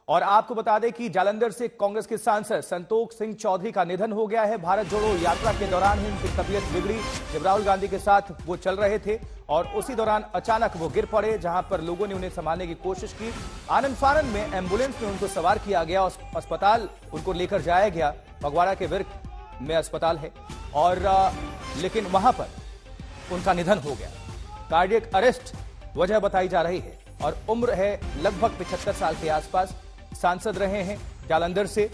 और आपको बता दें कि जालंधर से कांग्रेस के सांसद संतोष सिंह चौधरी का निधन हो गया है। भारत जोड़ो यात्रा के दौरान ही उनकी तबीयत बिगड़ी जब राहुल गांधी के साथ वो चल रहे थे और उसी दौरान अचानक वो गिर पड़े, जहां पर लोगों ने उन्हें संभालने की कोशिश की। आनंद फानन में एम्बुलेंस में उनको सवार किया गया और अस्पताल उनको लेकर जाया गया। फगवाड़ा के विर्क में अस्पताल है और लेकिन वहां पर उनका निधन हो गया। कार्डियक अरेस्ट वजह बताई जा रही है और उम्र है लगभग 75 साल के आसपास। सांसद रहे हैं, जालंधर से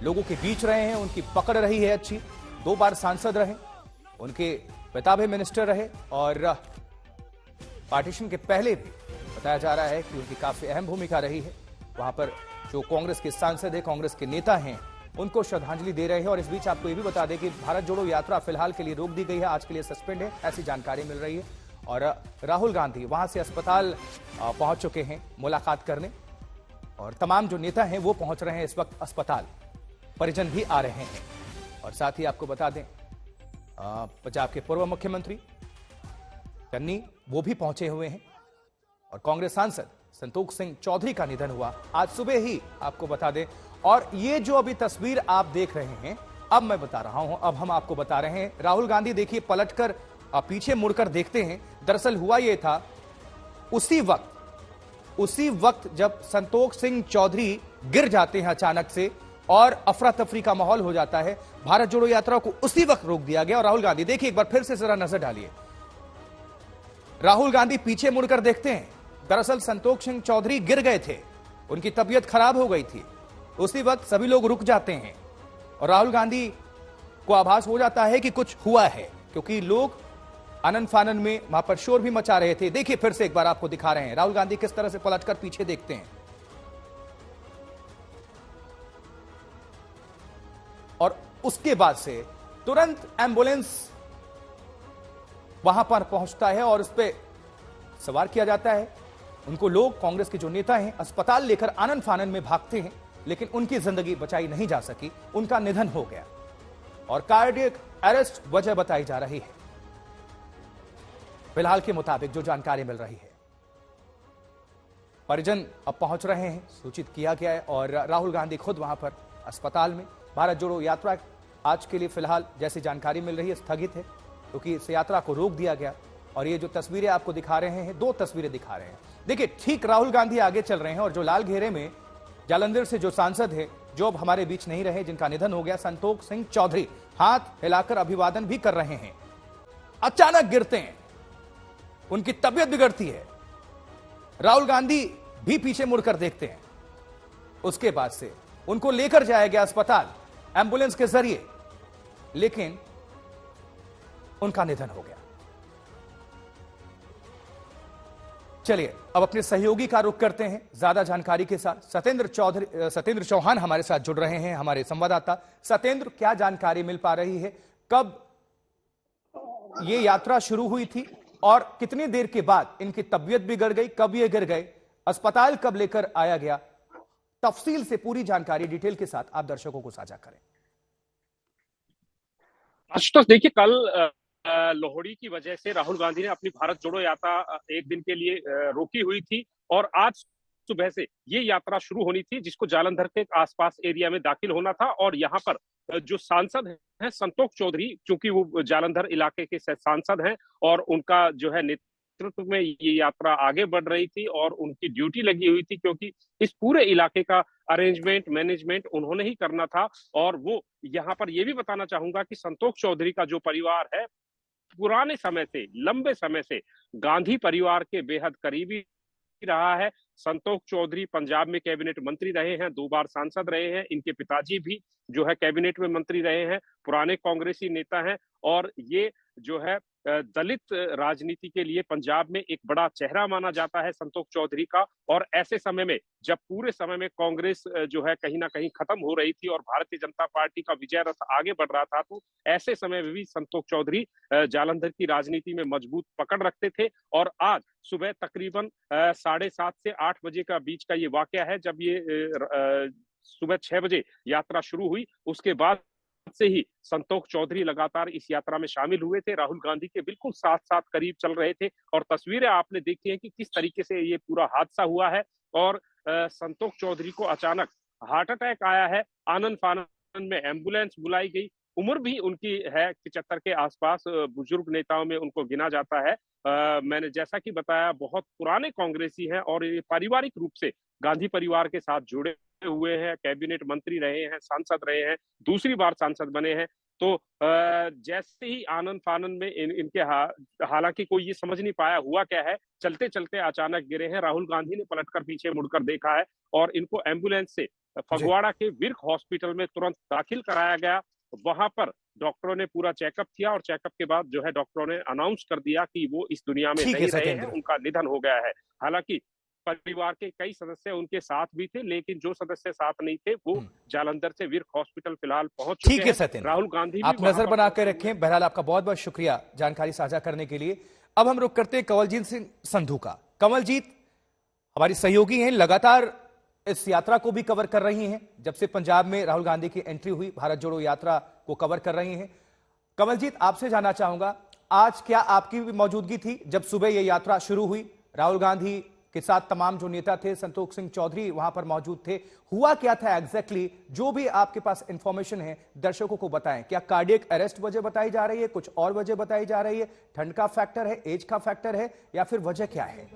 लोगों के बीच रहे हैं, उनकी पकड़ रही है अच्छी। 2 बार सांसद रहे, उनके पिता भी मिनिस्टर रहे और पार्टीशन के पहले भी बताया जा रहा है कि उनकी काफी अहम भूमिका रही है। वहां पर जो कांग्रेस के सांसद है, कांग्रेस के नेता हैं, उनको श्रद्धांजलि दे रहे हैं। और इस बीच आपको यह भी बता दें कि भारत जोड़ो यात्रा फिलहाल के लिए रोक दी गई है, आज के लिए सस्पेंड है, ऐसी जानकारी मिल रही है। और राहुल गांधी वहां से अस्पताल पहुंच चुके हैं मुलाकात करने और तमाम जो नेता हैं वो पहुंच रहे हैं इस वक्त अस्पताल। परिजन भी आ रहे हैं और साथ ही आपको बता दें पंजाब के पूर्व मुख्यमंत्री चन्नी वो भी पहुंचे हुए हैं और कांग्रेस सांसद संतोष सिंह चौधरी का निधन हुआ आज सुबह ही, आपको बता दें। और ये जो अभी तस्वीर आप देख रहे हैं, अब मैं बता रहा हूं, अब हम आपको बता रहे हैं। राहुल गांधी देखिए पलटकर पीछे मुड़कर देखते हैं। दरअसल हुआ यह था उसी वक्त जब संतोष सिंह चौधरी गिर जाते हैं अचानक से और अफरा तफरी का माहौल हो जाता है। भारत जोड़ो यात्रा को उसी वक्त रोक दिया गया और राहुल गांधी देखिए, एक बार फिर से जरा नजर डालिए। राहुल गांधी पीछे मुड़कर देखते हैं। दरअसल संतोष सिंह चौधरी गिर गए थे, उनकी तबीयत खराब हो गई थी। उसी वक्त सभी लोग रुक जाते हैं और राहुल गांधी को आभास हो जाता है कि कुछ हुआ है, क्योंकि लोग आनंद फानन में वहां पर शोर भी मचा रहे थे। देखिए फिर से एक बार आपको दिखा रहे हैं राहुल गांधी किस तरह से पलटकर पीछे देखते हैं और उसके बाद से तुरंत एम्बुलेंस वहां पर पहुंचता है और उस पर सवार किया जाता है। उनको लोग, कांग्रेस के जो नेता हैं, अस्पताल लेकर आनंद फानन में भागते हैं, लेकिन उनकी जिंदगी बचाई नहीं जा सकी, उनका निधन हो गया और कार्डियक अरेस्ट वजह बताई जा रही है फिलहाल के मुताबिक जो जानकारी मिल रही है। परिजन अब पहुंच रहे हैं, सूचित किया गया है और राहुल गांधी खुद वहां पर अस्पताल में। भारत जोड़ो यात्रा आज के लिए फिलहाल जैसी जानकारी मिल रही है स्थगित है, क्योंकि इस यात्रा को रोक दिया गया। और ये जो तस्वीरें आपको दिखा रहे हैं, 2 तस्वीरें दिखा रहे हैं। देखिए ठीक राहुल गांधी आगे चल रहे हैं और जो लाल घेरे में जालंधर से जो सांसद है, जो अब हमारे बीच नहीं रहे, जिनका निधन हो गया, संतोष सिंह चौधरी, हाथ हिलाकर अभिवादन भी कर रहे हैं। अचानक गिरते हैं, उनकी तबीयत बिगड़ती है। राहुल गांधी भी पीछे मुड़कर देखते हैं। उसके बाद से उनको लेकर जाया गया अस्पताल एम्बुलेंस के जरिए, लेकिन उनका निधन हो गया। चलिए अब अपने सहयोगी का रुख करते हैं ज्यादा जानकारी के साथ। सत्येंद्र चौहान हमारे साथ जुड़ रहे हैं, हमारे संवाददाता। सत्येंद्र, क्या जानकारी मिल पा रही है, कब ये यात्रा शुरू हुई थी और कितनी देर के बाद इनकी तबीयत बिगड़ गई, कब ये गिर गए, अस्पताल कब लेकर आया गया? तफसील से पूरी जानकारी डिटेल के साथ आप दर्शकों को साझा करें। आशुतोष, देखिए कल लोहड़ी की वजह से राहुल गांधी ने अपनी भारत जोड़ो यात्रा एक दिन के लिए रोकी हुई थी और आज सुबह से ये यात्रा शुरू होनी थी, जिसको जालंधर के आसपास एरिया में दाखिल होना था। और यहाँ पर जो सांसद हैं संतोष चौधरी, चूंकि वो जालंधर इलाके के सांसद हैं और उनका जो है नेतृत्व में ये यात्रा आगे बढ़ रही थी और उनकी ड्यूटी लगी हुई थी, क्योंकि इस पूरे इलाके का अरेंजमेंट मैनेजमेंट उन्होंने ही करना था। और वो यहाँ पर ये भी बताना चाहूंगा कि संतोष चौधरी का जो परिवार है, पुराने समय से, लंबे समय से गांधी परिवार के बेहद करीबी रहा है। संतोष चौधरी पंजाब में कैबिनेट मंत्री रहे हैं, 2 बार सांसद रहे हैं। इनके पिताजी भी जो है कैबिनेट में मंत्री रहे हैं, पुराने कांग्रेसी नेता हैं और ये जो है दलित राजनीति के लिए पंजाब में एक बड़ा चेहरा माना जाता है संतोष चौधरी का। और ऐसे समय में जब पूरे समय में कांग्रेस जो है कहीं ना कहीं खत्म हो रही थी और भारतीय जनता पार्टी का विजय रथ आगे बढ़ रहा था, तो ऐसे समय में भी संतोष चौधरी जालंधर की राजनीति में मजबूत पकड़ रखते थे। और आज सुबह तकरीबन 7:30 से 8 बजे का बीच का ये वाकया है, जब ये सुबह 6 बजे यात्रा शुरू हुई। उसके बाद से ही संतोष चौधरी लगातार इस यात्रा में शामिल हुए थे, राहुल गांधी के बिल्कुल साथ साथ करीब चल रहे थे। और तस्वीरें आपने देखी हैं कि किस तरीके से ये पूरा हादसा हुआ है। और संतोष चौधरी को अचानक हार्ट अटैक आया है। आनन फानन में एम्बुलेंस बुलाई गई। उम्र भी उनकी है 75 के आसपास, बुजुर्ग नेताओं में उनको गिना जाता है। मैंने जैसा कि बताया, बहुत पुराने कांग्रेसी हैं और ये पारिवारिक रूप से गांधी परिवार के साथ जुड़े हुए हैं, कैबिनेट मंत्री रहे हैं, सांसद रहे हैं, दूसरी बार सांसद बने हैं। तो जैसे ही आनन फानन में इनके हालांकि कोई ये समझ नहीं पाया हुआ क्या है, चलते चलते अचानक गिरे हैं। राहुल गांधी ने पलटकर पीछे मुड़कर देखा है और इनको एम्बुलेंस से फगवाड़ा के विर्क हॉस्पिटल में तुरंत दाखिल कराया गया। वहां पर डॉक्टरों ने पूरा चेकअप किया और चेकअप के बाद जो है डॉक्टरों ने अनाउंस कर दिया कि वो इस दुनिया में नहीं रहे हैं, उनका निधन हो गया है। हालांकि परिवार के कई सदस्य उनके साथ भी थे, लेकिन जो सदस्य साथ नहीं थे वो जालंधर से विर्क हॉस्पिटल फिलहाल पहुंच चुके हैं। सत्येंद्र, राहुल गांधी आप नजर बना के रखें। बहरहाल आपका बहुत बहुत शुक्रिया जानकारी साझा करने के लिए। अब हम रुक करते हैं कवलजीत सिंह संधू का। कमलजीत हमारी सहयोगी हैं, लगातार इस यात्रा को भी कवर कर रही हैं। जब से पंजाब में राहुल गांधी की एंट्री हुई, भारत जोड़ो यात्रा को कवर कर रही हैं। कमलजीत, आपसे जानना चाहूंगा, आज क्या आपकी भी मौजूदगी थी जब सुबह यह यात्रा शुरू हुई? राहुल गांधी के साथ तमाम जो नेता थे, संतोष सिंह चौधरी वहां पर मौजूद थे। हुआ क्या था एग्जैक्टली? जो भी आपके पास इंफॉर्मेशन है दर्शकों को बताएं। क्या कार्डियक अरेस्ट वजह बताई जा रही है, कुछ और वजह बताई जा रही है? ठंड का फैक्टर है, एज का फैक्टर है, या फिर वजह क्या है?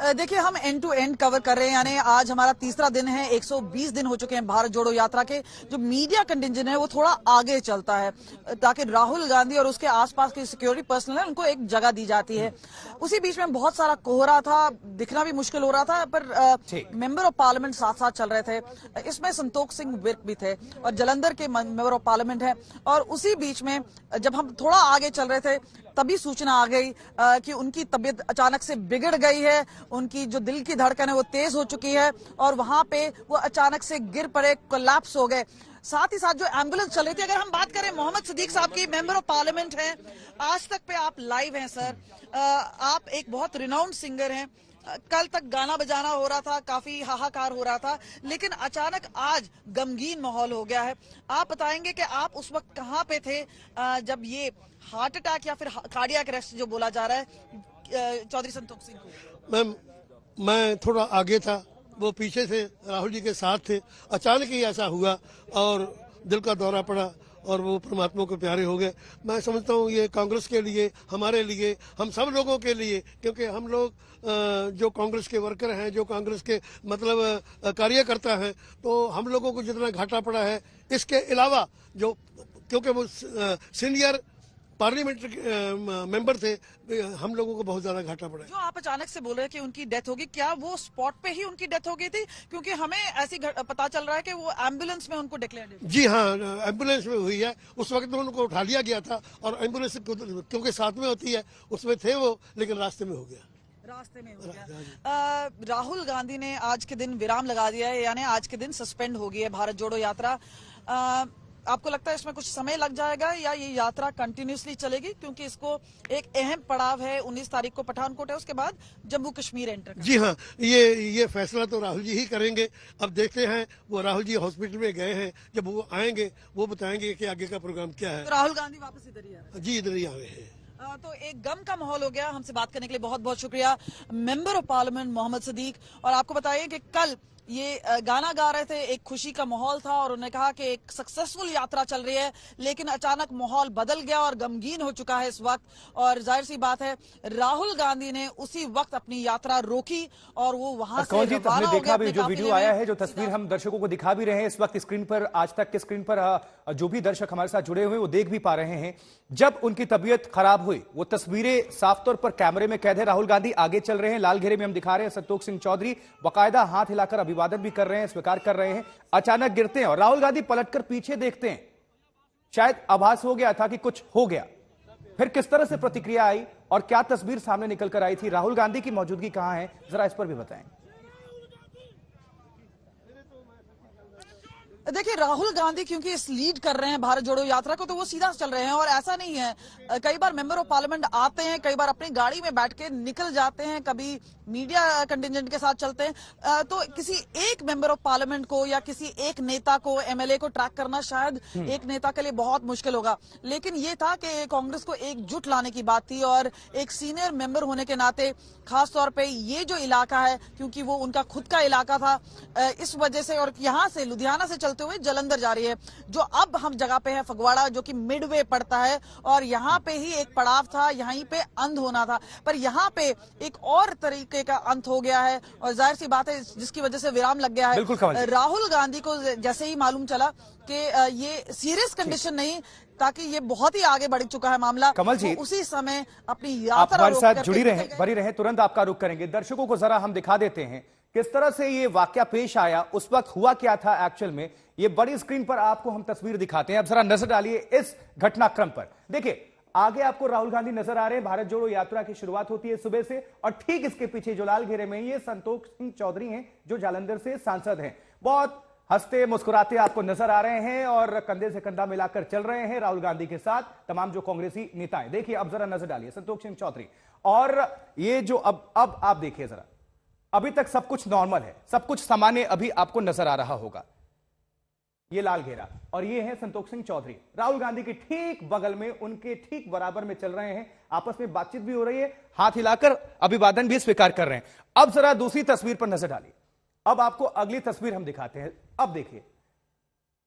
देखिए, हम एंड टू एंड कवर कर रहे हैं, यानी आज हमारा तीसरा दिन है। 120 दिन हो चुके हैं भारत जोड़ो यात्रा के। जो मीडिया कंटिंजेंट है वो थोड़ा आगे चलता है ताकि राहुल गांधी और उसके आसपास के सिक्योरिटी पर्सनल है उनको एक जगह दी जाती है। उसी बीच में बहुत सारा कोहरा था, दिखना भी मुश्किल हो रहा था, पर मेंबर ऑफ पार्लियामेंट साथ साथ चल रहे थे। इसमें संतोष सिंह विर्क भी थे और जलंधर के मेंबर ऑफ पार्लियामेंट है। और उसी बीच में जब हम थोड़ा आगे चल रहे थे तभी सूचना आ गई कि उनकी तबीयत अचानक से बिगड़ गई है, उनकी जो दिल की धड़कन है वो तेज हो चुकी है और वहां पे वो अचानक से गिर पड़े, कोलैप्स हो गए। साथ ही साथ जो एम्बुलेंस चल रही थी, अगर हम बात करें मोहम्मद सिद्दीक साहब की, मेंबर ऑफ पार्लियामेंट हैं, आज तक पे आप लाइव हैं सर। आप एक बहुत रिनाउंड सिंगर हैं। कल तक गाना बजाना हो रहा था, काफी हाहाकार हो रहा था, लेकिन अचानक आज गमगीन माहौल हो गया है। आप बताएंगे कि आप उस वक्त कहाँ पे थे जब ये हार्ट अटैक या फिर कार्डियक अरेस्ट जो बोला जा रहा है चौधरी संतोष सिंह को? मैम, मैं थोड़ा आगे था, वो पीछे से राहुल जी के साथ थे। अचानक ही ऐसा हुआ और दिल का दौरा पड़ा और वो परमात्मा को प्यारे हो गए। मैं समझता हूँ ये कांग्रेस के लिए, हमारे लिए, हम सब लोगों के लिए, क्योंकि हम लोग जो कांग्रेस के वर्कर हैं, जो कांग्रेस के मतलब कार्यकर्ता हैं, तो हम लोगों को जितना घाटा पड़ा है, इसके अलावा जो क्योंकि वो सीनियर पार्लियामेंट्री मेंबर थे, हम लोगों को बहुत ज्यादा घाटा पड़ा है। जो आप अचानक से बोल रहे हैं कि उनकी डेथ होगी, क्या वो स्पॉट पे ही उनकी डेथ हो गई थी? क्योंकि हमें ऐसी पता चल रहा है कि वो एम्बुलेंस में उनको डिक्लेयर। जी हाँ, एम्बुलेंस में हुई है। उस वक्त में उनको उठा लिया गया था और एम्बुलेंस क्योंकि साथ में होती है उसमें थे वो, लेकिन रास्ते में हो गया। रास्ते में हो गया। राहुल गांधी ने आज के दिन विराम लगा दिया है, यानी आज के दिन सस्पेंड हो गई है भारत जोड़ो यात्रा। आपको लगता है इसमें कुछ समय लग जाएगा या ये यात्रा कंटिन्यूसली चलेगी? क्योंकि इसको एक अहम पड़ाव है, 19 तारीख को पठानकोट है, उसके बाद जम्मू कश्मीर एंटर। जी हाँ, ये फैसला तो राहुल जी ही करेंगे। अब देखते हैं, वो राहुल जी हॉस्पिटल में गए हैं, जब वो आएंगे वो बताएंगे कि आगे का प्रोग्राम क्या है। तो राहुल गांधी वापस इधर ही है? जी, इधर ही आ गए हैं। तो एक गम का माहौल हो गया। हमसे बात करने के लिए बहुत बहुत शुक्रिया member of parliament Mohammed Siddique. और आपको बताइए कि कल ये गाना गा रहे थे, एक खुशी का माहौल था और उन्होंने कहा कि एक सक्सेसफुल यात्रा चल रही है, लेकिन अचानक माहौल बदल गया और गमगीन हो चुका है इस वक्त। और जाहिर सी बात है, राहुल गांधी ने उसी वक्त अपनी यात्रा रोकी और वो वहां से हमने देखा भी, जो वीडियो आया है, जो तस्वीर हम दर्शकों को दिखा भी रहे हैं इस वक्त स्क्रीन पर, आज तक के स्क्रीन पर जो भी दर्शक हमारे साथ जुड़े हुए वो देख भी पा रहे हैं। जब उनकी तबीयत खराब हुई, वो तस्वीरें साफ तौर पर कैमरे में कैद है। राहुल गांधी आगे चल रहे हैं, लाल घेरे में हम दिखा रहे हैं संतोष सिंह चौधरी बाकायदा हाथ हिलाकर अभिवादन भी कर रहे हैं, स्वीकार कर रहे हैं। अचानक गिरते हैं और राहुल गांधी पलटकर पीछे देखते हैं। शायद आभास हो गया था कि कुछ हो गया। फिर किस तरह से प्रतिक्रिया आई और क्या तस्वीर सामने निकल कर आई थी? राहुल गांधी की मौजूदगी कहां है, जरा इस पर भी बताएं। देखिए, राहुल गांधी क्योंकि इस लीड कर रहे हैं भारत जोड़ो यात्रा को, तो वो सीधा चल रहे हैं। और ऐसा नहीं है, कई बार मेंबर ऑफ पार्लियामेंट आते हैं, कई बार अपनी गाड़ी में बैठ के निकल जाते हैं, कभी मीडिया कंटिंजेंट के साथ चलते हैं। तो किसी एक मेंबर ऑफ पार्लियामेंट को या किसी एक नेता को, एमएलए को ट्रैक करना शायद एक नेता के लिए बहुत मुश्किल होगा। लेकिन ये था कि कांग्रेस को एकजुट लाने की बात थी, और एक सीनियर मेंबर होने के नाते खासतौर पर ये जो इलाका है, क्योंकि वो उनका खुद का इलाका था, इस वजह से, और यहाँ से लुधियाना से चलते हुए जलंधर जा रही है। जो अब हम जगह पे है फगवाड़ा, जो कि मिडवे पड़ता है, और यहाँ पे ही एक पड़ाव था, यहीं पे अंत होना था, पर यहाँ पे एक और तरीके का अंत हो गया है, और जाहिर सी बात है जिसकी वजह से विराम लग गया है। राहुल गांधी को जैसे ही मालूम चला कि ये सीरियस कंडीशन नहीं, ताकि ये बहुत ही आगे बढ़ चुका है मामला, कमल जी, तो उसी समय अपनी आप यात्रा हमारे साथ जुड़ी रहे, बनी रहे, तुरंत आपका रुख करेंगे। दर्शकों को जरा हम दिखा देते हैं किस तरह से ये वाकया पेश आया, उस वक्त हुआ क्या था एक्चुअल में। ये बड़ी स्क्रीन पर आपको हम तस्वीर दिखाते हैं, अब जरा नजर डालिए इस घटनाक्रम पर। देखिए, आगे आपको राहुल गांधी नजर आ रहे हैं, भारत जोड़ो यात्रा की शुरुआत होती है सुबह से, और ठीक इसके पीछे जो लाल घेरे में ये संतोष सिंह चौधरी हैं, जो जालंधर से सांसद हैं। बहुत हंसते मुस्कुराते आपको नजर आ रहे हैं और कंधे से कंधा मिलाकर चल रहे हैं राहुल गांधी के साथ तमाम जो कांग्रेसी नेताएं। देखिए, अब जरा नजर डालिए संतोष सिंह चौधरी, और ये जो अब आप देखिए जरा, अभी तक सब कुछ नॉर्मल है, सब कुछ सामान्य अभी आपको नजर आ रहा होगा। ये लाल घेरा, और ये है संतोष सिंह चौधरी, राहुल गांधी के ठीक बगल में, उनके ठीक बराबर में चल रहे हैं, आपस में बातचीत भी हो रही है, हाथ हिलाकर अभिवादन भी स्वीकार कर रहे हैं। अब जरा दूसरी तस्वीर पर नजर डालिए, अब आपको अगली तस्वीर हम दिखाते हैं। अब देखिए,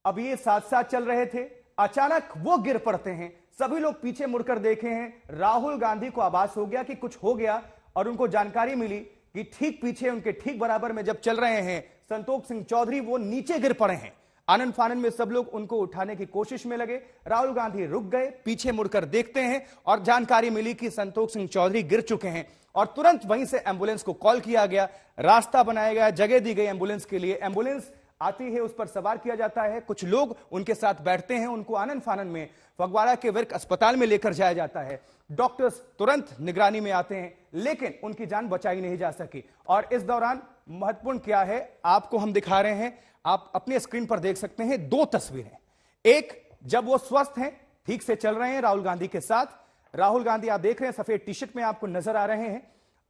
अब ये साथ साथ चल रहे थे, अचानक वो गिर पड़ते हैं, सभी लोग पीछे मुड़कर देखे हैं, राहुल गांधी को आभास हो गया कि कुछ हो गया, और उनको जानकारी मिली कि ठीक पीछे, उनके ठीक बराबर में जब चल रहे हैं संतोष सिंह चौधरी, वो नीचे गिर पड़े हैं। आनंद फानन में सब लोग उनको उठाने की कोशिश में लगे, राहुल गांधी रुक गए, पीछे मुड़कर देखते हैं, और जानकारी मिली कि संतोष सिंह चौधरी गिर चुके हैं, और तुरंत वहीं से एम्बुलेंस को कॉल किया गया, रास्ता बनाया गया, जगह दी गई एम्बुलेंस के लिए। एम्बुलेंस आती है, उस पर सवार किया जाता है, कुछ लोग उनके साथ बैठते हैं, उनको आनंद फानन में फगवाड़ा के वर्क अस्पताल में लेकर जाया जाता है। डॉक्टर्स तुरंत निगरानी में आते हैं, लेकिन उनकी जान बचाई नहीं जा सकी। और इस दौरान महत्वपूर्ण क्या है आपको हम दिखा रहे हैं, आप अपने स्क्रीन पर देख सकते हैं दो तस्वीरें। एक, जब वो स्वस्थ हैं, ठीक से चल रहे हैं राहुल गांधी के साथ, राहुल गांधी आप देख रहे हैं सफेद टी शर्ट में आपको नजर आ रहे हैं,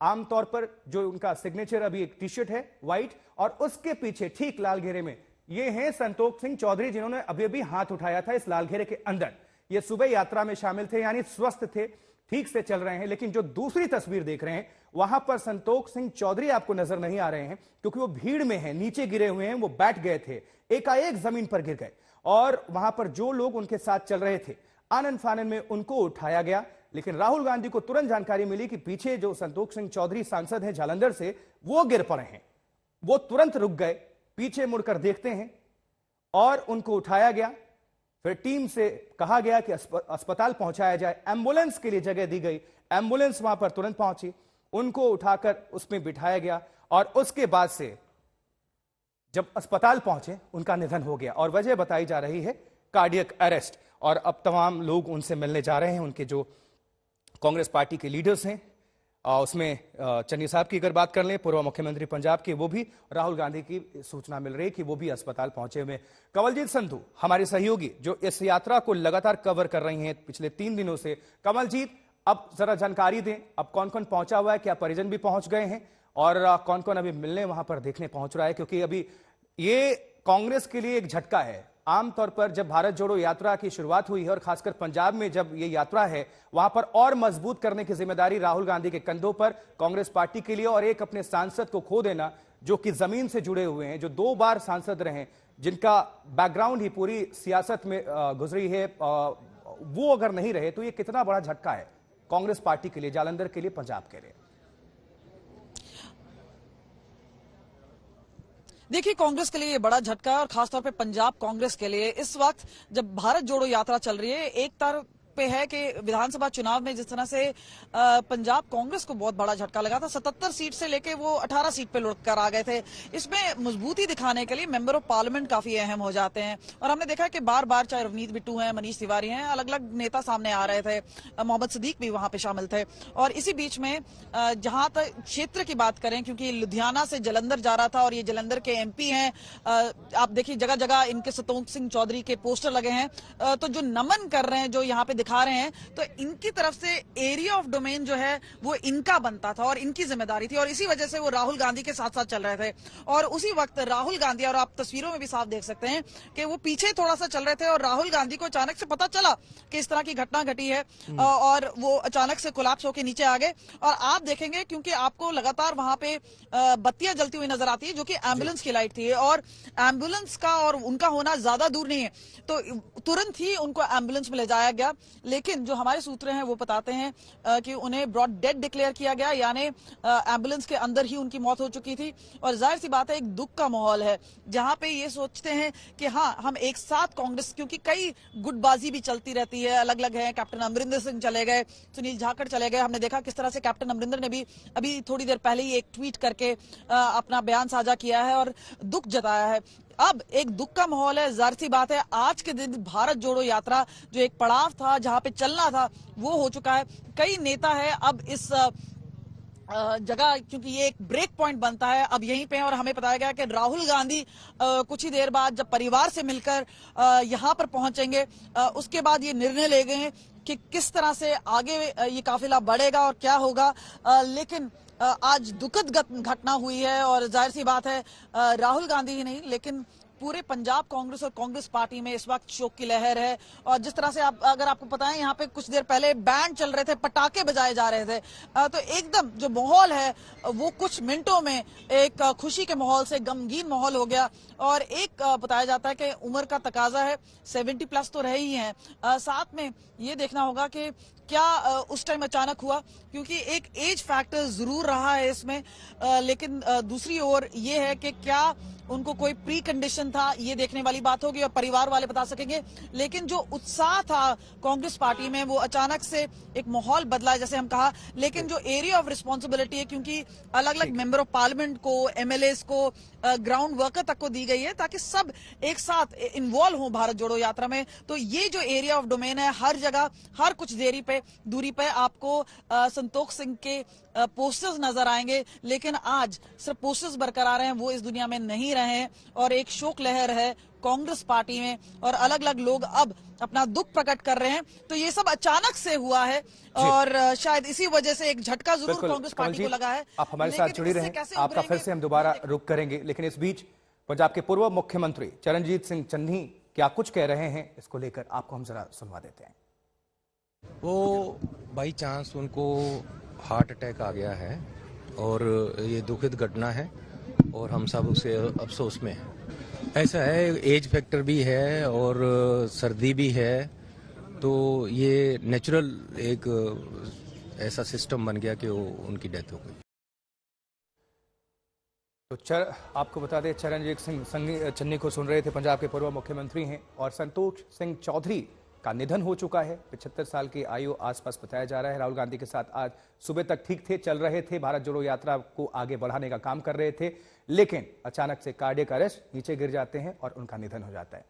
आमतौर पर जो उनका सिग्नेचर अभी एक टी शर्ट है व्हाइट, और उसके पीछे ठीक लाल घेरे में ये हैं संतोष सिंह चौधरी, जिन्होंने अभी अभी हाथ उठाया था इस लाल घेरे के अंदर। ये सुबह यात्रा में शामिल थे, यानी स्वस्थ थे, ठीक से चल रहे हैं। लेकिन जो दूसरी तस्वीर देख रहे हैं, वहां पर संतोष सिंह चौधरी आपको नजर नहीं आ रहे हैं, क्योंकि वो भीड़ में हैं, नीचे गिरे हुए हैं, वो बैठ गए थे, एकाएक जमीन पर गिर गए, और वहां पर जो लोग उनके साथ चल रहे थे, आनंद फानन में उनको उठाया गया। लेकिन राहुल गांधी को तुरंत जानकारी मिली कि पीछे जो संतोष सिंह चौधरी सांसद हैं जालंधर से, वो गिर पड़े हैं। वो तुरंत रुक गए, पीछे मुड़कर देखते हैं, और उनको उठाया गया। फिर टीम से कहा गया कि अस्पताल पहुंचाया जाए, एम्बुलेंस के लिए जगह दी गई, एम्बुलेंस वहां पर तुरंत पहुंची, उनको उठाकर उसमें बिठाया गया, और उसके बाद से जब अस्पताल पहुंचे उनका निधन हो गया, और वजह बताई जा रही है कार्डियक अरेस्ट। और अब तमाम लोग उनसे मिलने जा रहे हैं, उनके जो कांग्रेस पार्टी के लीडर्स हैं, उसमें चन्नी साहब की अगर बात कर लें, पूर्व मुख्यमंत्री पंजाब के, वो भी, राहुल गांधी की सूचना मिल रही है कि वो भी अस्पताल पहुंचे हुए। कमलजीत संधू हमारे सहयोगी जो इस यात्रा को लगातार कवर कर रही हैं पिछले 3 दिनों से, कमलजीत अब जरा जानकारी दें, अब कौन कौन पहुंचा हुआ है, क्या परिजन भी पहुंच गए हैं, और कौन कौन अभी मिलने वहां पर देखने पहुंच रहा है, क्योंकि अभी ये कांग्रेस के लिए एक झटका है। आमतौर पर जब भारत जोड़ो यात्रा की शुरुआत हुई है, और खासकर पंजाब में जब ये यात्रा है, वहां पर और मजबूत करने की जिम्मेदारी राहुल गांधी के कंधों पर कांग्रेस पार्टी के लिए, और एक अपने सांसद को खो देना जो कि जमीन से जुड़े हुए हैं, जो 2 बार सांसद रहे, जिनका बैकग्राउंड ही पूरी सियासत में गुजरी है, वो अगर नहीं रहे तो ये कितना बड़ा झटका है कांग्रेस पार्टी के लिए, जालंधर के लिए, पंजाब के लिए। देखिए, कांग्रेस के लिए ये बड़ा झटका है, और खासतौर पे पंजाब कांग्रेस के लिए। इस वक्त जब भारत जोड़ो यात्रा चल रही है, एक तरफ पे है कि विधानसभा चुनाव में जिस तरह से पंजाब कांग्रेस को बहुत बड़ा झटका लगा था, 77 सीट से लेके वो 18 सीट पे लुढ़क कर आ गए थे। इसमें मजबूती दिखाने के लिए मेंबर ऑफ पार्लियामेंट काफी अहम हो जाते हैं और हमने देखा कि बार बार चाहे रवनीत बिट्टू हैं, मनीष तिवारी हैं, अलग अलग नेता सामने आ रहे थे, मोहम्मद सदीक भी वहां पे शामिल थे। और इसी बीच में जहां तक क्षेत्र की बात करें, क्योंकि लुधियाना से जलंधर जा रहा था और ये जलंधर के एमपी हैं, आप देखिए जगह जगह इनके संतोख सिंह चौधरी के पोस्टर लगे हैं, तो जो नमन कर रहे हैं, जो यहाँ पे दिखा रहे हैं, तो इनकी तरफ से एरिया ऑफ डोमेन जो है वो इनका बनता था और इनकी जिम्मेदारी थी और इसी वजह से वो राहुल गांधी के साथ साथ चल रहे थे। और उसी वक्त राहुल गांधी, और आप तस्वीरों में भी साफ देख सकते हैं कि वो पीछे थोड़ा सा चल रहे थे और राहुल गांधी को अचानक से पता चला कि इस तरह की घटना घटी है और वो अचानक से कोलैप्स होकर नीचे आ गए। और आप देखेंगे क्योंकि आपको लगातार वहां पे बत्तियां जलती हुई नजर आती है जो कि एम्बुलेंस की लाइट थी और एम्बुलेंस का और उनका होना ज्यादा दूर नहीं है, तो तुरंत ही उनको एम्बुलेंस में ले जाया गया। लेकिन जो हमारे सूत्र हैं वो बताते हैं कि उन्हें ब्रॉड डेड डिक्लेयर किया गया, यानी एम्बुलेंस के अंदर ही उनकी मौत हो चुकी थी। और जाहिर सी बात है एक दुख का माहौल है जहां पे ये सोचते हैं कि हाँ हम एक साथ कांग्रेस, क्योंकि कई गुटबाजी भी चलती रहती है, अलग अलग है, कैप्टन अमरिंदर सिंह चले गए, सुनील जाखड़ चले गए, हमने देखा किस तरह से कैप्टन अमरिंदर ने भी अभी थोड़ी देर पहले ही एक ट्वीट करके अपना बयान साझा किया है और दुख जताया है। अब एक दुख का माहौल है, जाहिर सी बात है आज के दिन भारत जोड़ो यात्रा जो एक पड़ाव था जहां पे चलना था वो हो चुका है। कई नेता है अब इस जगह, क्योंकि ये एक ब्रेक पॉइंट बनता है, अब यहीं पे है और हमें बताया गया कि राहुल गांधी कुछ ही देर बाद जब परिवार से मिलकर यहां पर पहुंचेंगे उसके बाद ये निर्णय ले गए हैं कि किस तरह से आगे ये काफिला बढ़ेगा और क्या होगा। लेकिन आज दुखद घटना हुई है और जाहिर सी बात है राहुल गांधी ही नहीं लेकिन पूरे पंजाब कांग्रेस और कांग्रेस पार्टी में इस वक्त शोक की लहर है। और जिस तरह से आप अगर आपको पता है यहाँ पे कुछ देर पहले बैंड चल रहे थे, पटाखे बजाए जा रहे थे, तो एकदम जो माहौल है वो कुछ मिनटों में एक खुशी के माहौल से गमगीन माहौल हो गया। और एक बताया जाता है कि उम्र का तकाजा है, 70+ तो रहे ही हैं, साथ में ये देखना होगा कि क्या उस टाइम अचानक हुआ, क्योंकि एक एज फैक्टर जरूर रहा है इसमें, लेकिन दूसरी ओर ये है कि क्या उनको कोई प्री कंडीशन था, ये देखने वाली बात होगी और परिवार वाले बता सकेंगे। लेकिन जो उत्साह था कांग्रेस पार्टी में वो अचानक से एक माहौल बदला है जैसे हम कहा। लेकिन जो एरिया ऑफ रिस्पॉन्सिबिलिटी है, क्योंकि अलग अलग मेंबर ऑफ पार्लियामेंट को, एमएलएस को, ग्राउंड वर्कर तक को दी गई है ताकि सब एक साथ इन्वॉल्व हो भारत जोड़ो यात्रा में, तो ये जो एरिया ऑफ डोमेन है हर जगह हर कुछ दूरी पे आपको संतोख सिंह के पोस्टर्स नजर आएंगे। लेकिन आज सिर्फ पोस्टर्स बरकरार हैं, वो इस दुनिया में नहीं रहे हैं और एक शोक लहर है कांग्रेस पार्टी में और अलग अलग लोग अब अपना दुख प्रकट कर रहे हैं। तो ये सब अचानक से हुआ है और शायद इसी वजह से एक झटका जरूर कांग्रेस पार्टी को लगा है। आप हमारे साथ जुड़ी रहें, आपका फिर से हम दोबारा रुख करेंगे। लेकिन इस बीच पंजाब के पूर्व मुख्यमंत्री चरणजीत सिंह चन्नी क्या कुछ कह रहे हैं, इसको लेकर आपको हम जरा सुनवा देते हैं। वो बाई चांस उनको हार्ट अटैक आ गया है और ये दुखद घटना है और हम सब उसे अफसोस में हैं। ऐसा है, एज फैक्टर भी है और सर्दी भी है, तो ये नेचुरल एक ऐसा सिस्टम बन गया कि वो उनकी डेथ हो गई। तो आपको बता दें चरणजीत सिंह चन्नी को सुन रहे थे, पंजाब के पूर्व मुख्यमंत्री हैं और संतोख सिंह चौधरी का निधन हो चुका है। 75 साल की आयु आसपास बताया जा रहा है। राहुल गांधी के साथ आज सुबह तक ठीक थे, चल रहे थे, भारत जोड़ो यात्रा को आगे बढ़ाने का काम कर रहे थे, लेकिन अचानक से कार्डियक अरेस्ट, नीचे गिर जाते हैं और उनका निधन हो जाता है।